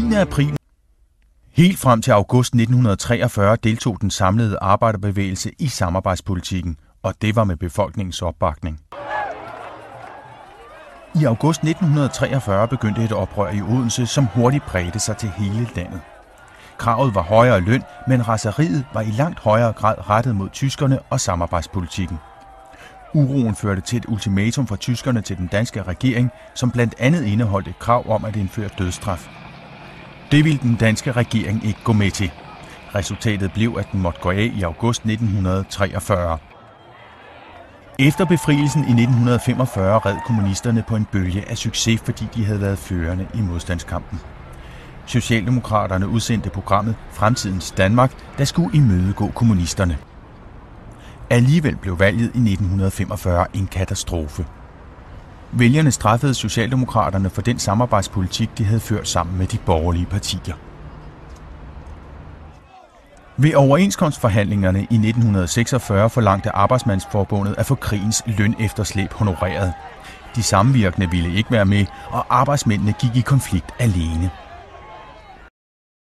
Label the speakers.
Speaker 1: 9. april. Helt frem til august 1943 deltog den samlede arbejderbevægelse i samarbejdspolitikken, og det var med befolkningens opbakning. I august 1943 begyndte et oprør i Odense, som hurtigt bredte sig til hele landet. Kravet var højere løn, men raseriet var i langt højere grad rettet mod tyskerne og samarbejdspolitikken. Uroen førte til et ultimatum fra tyskerne til den danske regering, som blandt andet indeholdt et krav om at indføre dødsstraf. Det ville den danske regering ikke gå med til. Resultatet blev, at den måtte gå af i august 1943. Efter befrielsen i 1945 red kommunisterne på en bølge af succes, fordi de havde været førende i modstandskampen. Socialdemokraterne udsendte programmet Fremtidens Danmark, der skulle imødegå kommunisterne. Alligevel blev valget i 1945 en katastrofe. Vælgerne straffede Socialdemokraterne for den samarbejdspolitik, de havde ført sammen med de borgerlige partier. Ved overenskomstforhandlingerne i 1946 forlangte Arbejdsmandsforbundet at få krigens lønefterslæb honoreret. De samvirkende ville ikke være med, og arbejdsmændene gik i konflikt alene.